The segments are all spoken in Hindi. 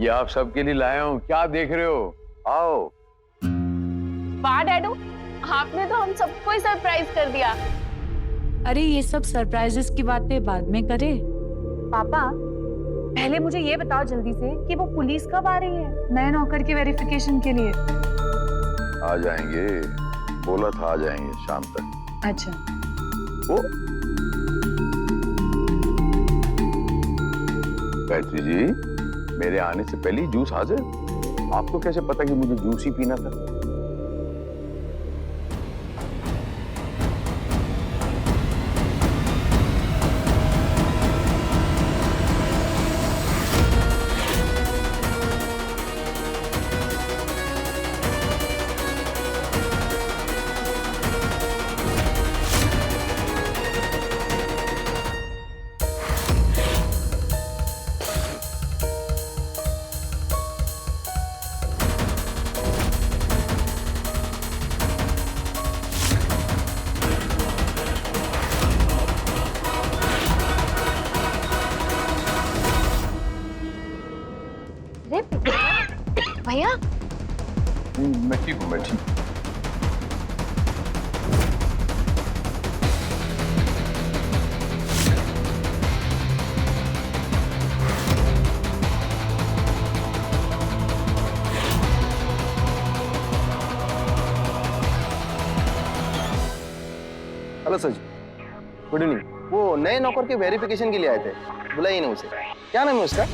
ये आप सबके लिए लाया हूँ, क्या देख रहे हो? आओ। वाह डैडू, आपने तो हम सबको ही सरप्राइज कर दिया। अरे ये सब सरप्राइजेस की बातें बाद में करें। पापा, पहले मुझे ये बताओ जल्दी से कि वो पुलिस कब आ रही है नए नौकर की वेरिफिकेशन के लिए? आ जाएंगे, बोला था आ जाएंगे शाम तक। अच्छा। ओ गायत्री जी, मेरे आने से पहले ही जूस हाजिर। आपको कैसे पता कि मुझे जूस ही पीना था? भैया मैं ठीक हूँ, मैं ठीक। हेलो सर जी, गुड इवनिंग। वो नए नौकर के वेरिफिकेशन के लिए आए थे, बुलाइए ना उसे। क्या नाम है उसका?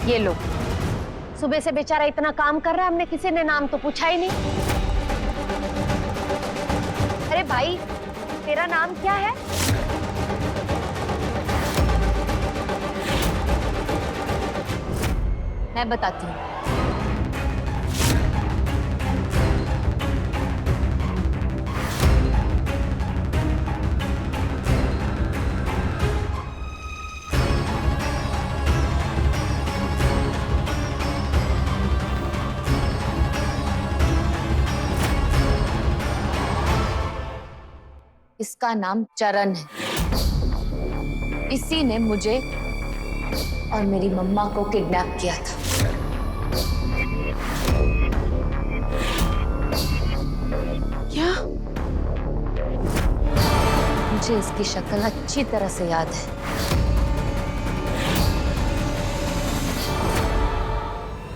ये लो, सुबह से बेचारा इतना काम कर रहा है, हमने किसी ने नाम तो पूछा ही नहीं। अरे भाई, तेरा नाम क्या है? मैं बताती हूँ। इसका नाम चरण है। इसी ने मुझे और मेरी मम्मा को किडनैप किया था। क्या? मुझे इसकी शक्ल अच्छी तरह से याद है।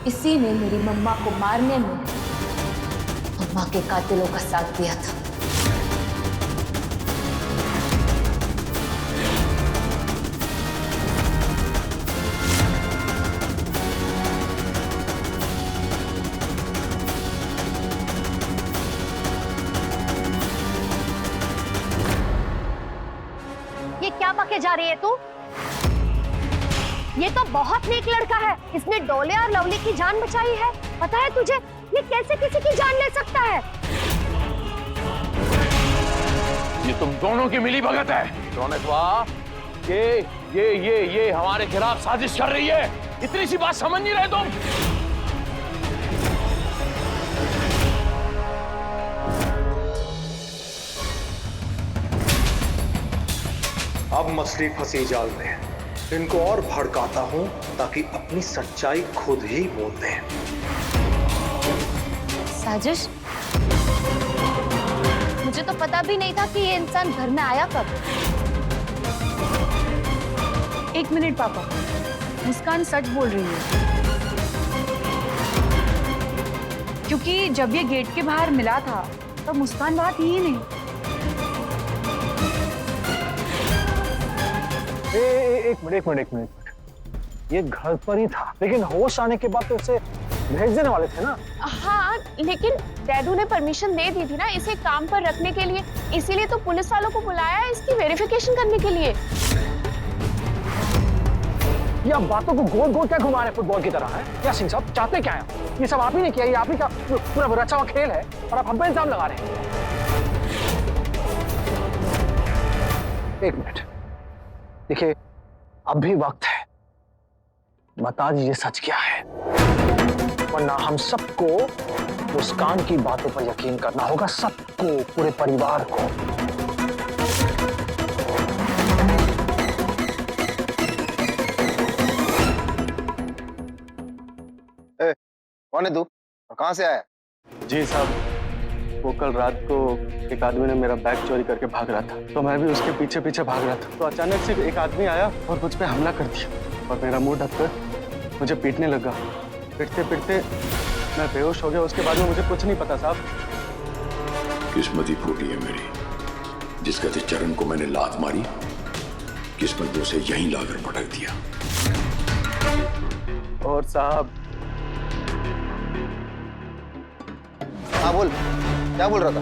इसी ने मेरी मम्मा को मारने में मम्मा के कातिलों का साथ दिया था। ये क्या पके जा रही है तू? ये तो बहुत नेक लड़का है, इसने डोले और लवली की जान बचाई है। पता है तुझे ये कैसे किसी की जान ले सकता है? ये तुम दोनों की मिली भगत है। रौनक वाह, ये हमारे खिलाफ साजिश कर रही है। इतनी सी बात समझ नहीं रहे तुम? अब मछली फंसी जाल में। इनको और भड़काता हूं ताकि अपनी सच्चाई खुद ही बोल दें। साजिश? मुझे तो पता भी नहीं था कि ये इंसान घर में आया कब। एक मिनट पापा, मुस्कान सच बोल रही है, क्योंकि जब ये गेट के बाहर मिला था तब मुस्कान वहां थी ही नहीं। एक मिनट। ये घर पर ही था, लेकिन होश आने के बाद तो उसे भेज देने वाले थे ना? हाँ, लेकिन डैडू ने परमिशन दे दी थी ना इसे काम पर रखने के लिए, इसीलिए तो पुलिस वालों को बुलाया है इसकी वेरिफिकेशन करने के लिए। ये आप बातों को गोल गोल क्या घुमा रहे फुटबॉल की तरह है? क्या सिंह साहब चाहते क्या है? ये सब आप ही ने किया, ये आप ही का पूरा रचा हुआ खेल है और आप हम पे इल्जाम लगा रहे हैं। एक मिनट देखिए, अभी वक्त है, बता दीजिए सच क्या है, वरना हम सबको मुस्कान की बातों पर यकीन करना होगा, सबको, पूरे परिवार को। कौन है तू और कहाँ से आया? जी साहब, वो कल रात को एक आदमी ने मेरा बैग चोरी करके भाग रहा था, तो मैं भी उसके पीछे पीछे भाग रहा था। तो अचानक से एक आदमी आया और मुझ पे हमला कर दिया और मेरा मुंह ढककर मुझे पीटने लगा। पीटते पीटते मैं बेहोश हो गया। उसके बाद में मुझे कुछ नहीं पता साहब। किस्मत ही फूटी है मेरी, जिस गति चरण को मैंने लात मारी, किस्मत ने उसे यहीं लाकर पटक दिया। और साहब, हाँ बोल, क्या बोल रहा था?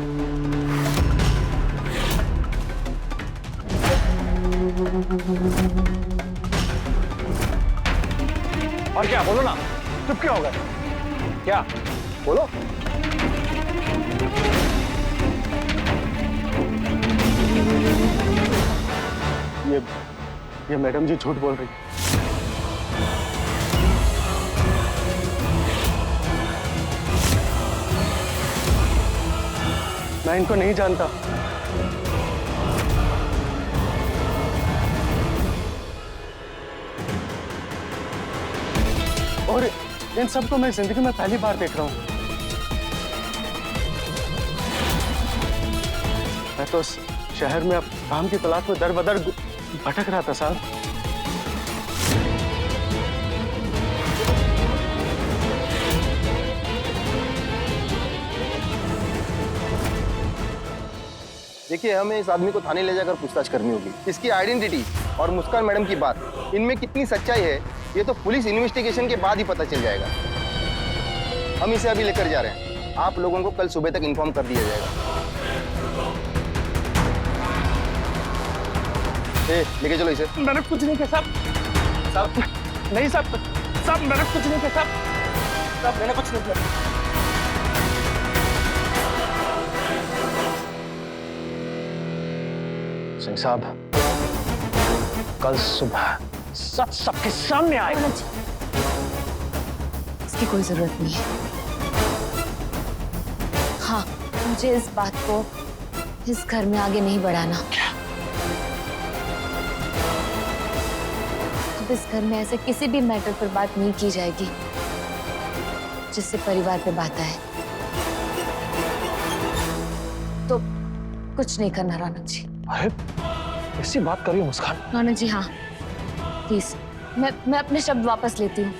और क्या बोलो ना, चुप क्यों हो गए? क्या बोलो? ये मैडम जी झूठ बोल रही है। मैं इनको नहीं जानता। और इन सबको मैं जिंदगी में पहली बार देख रहा हूं। मैं तो शहर में अब काम की तलाश में दर बदर भटक रहा था साहब। देखिए, हमें इस आदमी को थाने ले जाकर पूछताछ करनी होगी। इसकी आइडेंटिटी और मुस्कान मैडम की बात, इनमें कितनी सच्चाई है ये तो पुलिस इन्वेस्टिगेशन के बाद ही पता चल जाएगा। हम इसे अभी लेकर जा रहे हैं। आप लोगों को कल सुबह तक इन्फॉर्म कर दिया जाएगा। लेके चलो इसे। मैंने कुछ नहीं किया साहब। नहीं साहब, मैंने कुछ नहीं किया साहब। मैंने कुछ नहीं किया। सिंह साहब, कल सुबह सच सबके सामने आएगा। इसकी कोई जरूरत नहीं है। हाँ, मुझे इस बात को इस घर में आगे नहीं बढ़ाना। अब इस घर में ऐसे किसी भी मैटर पर बात नहीं की जाएगी जिससे परिवार पे बात आए। तो कुछ नहीं करना रौनक जी। अरे ऐसी बात करिए मुस्कान। रौनक जी हाँ, प्लीज मैं अपने शब्द वापस लेती हूँ।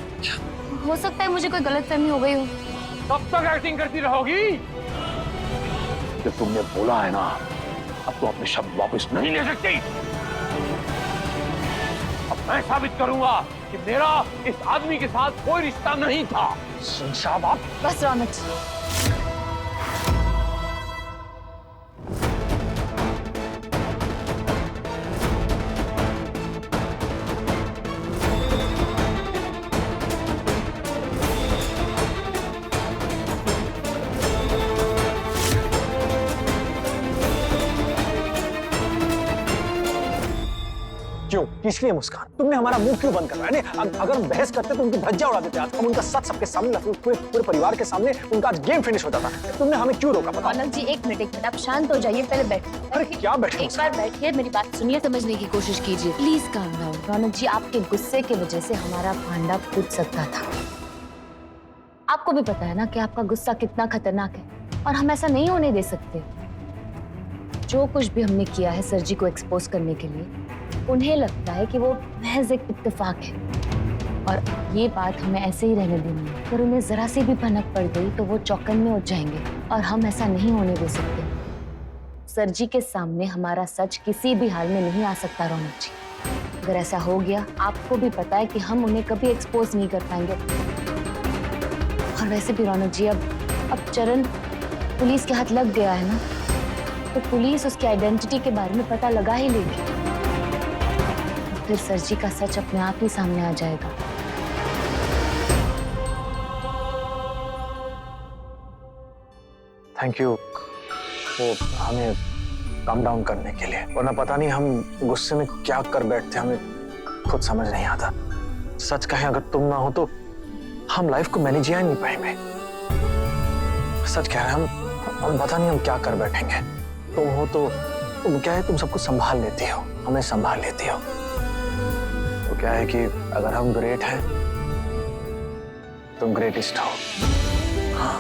हो सकता है मुझे कोई गलतफहमी हो गई हो। कब तक एक्टिंग करती रहोगी? जो तुमने बोला है ना, अब तो अपने शब्द वापस नहीं ले सकती। अब मैं साबित करूंगा कि मेरा इस आदमी के साथ कोई रिश्ता नहीं था। सिंह साहब आप बस रौनक जी। क्यों, किस लिए मुस्कान? तुमने हमारा मुंह क्यों बंद करवाया? नहीं, अगर हम बहस करते तो उनकी धज्जियां उड़ा देते। आज हम उनका सच सबके सामने, पूरे परिवार के सामने उनका आज गेम फिनिश हो जाता। तुमने हमें क्यों रोका? बताओ। रौनक जी एक मिनट आप शांत हो जाइए, पहले बैठिए। अरे क्या बैठे? एक बार बैठिए, मेरी बात सुनिए, समझने की कोशिश कीजिए। Please calm down. रौनक जी, आपके गुस्से की वजह से हमारा भांडा फूट सकता था। आपको भी पता है ना कि आपका गुस्सा कितना खतरनाक है और हम ऐसा नहीं होने दे सकते। जो कुछ भी हमने किया है सर जी को एक्सपोज करने के लिए, उन्हें लगता है कि वो महज एक इत्तेफाक है और ये बात हमें ऐसे ही रहने देनी है। अगर उन्हें जरा सी भी भनक पड़ गई तो वो चौकन्ने हो जाएंगे और हम ऐसा नहीं होने दे सकते। सर जी के सामने हमारा सच किसी भी हाल में नहीं आ सकता रौनक जी। अगर ऐसा हो गया, आपको भी पता है कि हम उन्हें कभी एक्सपोज नहीं कर पाएंगे। और वैसे भी रौनक जी, अब चरण पुलिस के हाथ लग गया है ना, तो पुलिस उसकी आइडेंटिटी के बारे में पता लगा ही लेगी। फिर सर जी का सच अपने आप ही सामने आ जाएगा। थैंक यू वो हमें काम डाउन करने के लिए, वरना पता नहीं हम गुस्से में क्या कर बैठते, हमें खुद समझ नहीं आता। सच कहें, अगर तुम ना हो तो हम लाइफ को मैनेज ही नहीं पाएंगे। सच कह रहे हैं, हम पता नहीं हम क्या कर बैठेंगे। तुम हो तो तुम क्या है, तुम सब कुछ संभाल लेती हो, हमें संभाल लेती हो। तो क्या है कि अगर हम ग्रेट हैं, तुम ग्रेटेस्ट हो। हाँ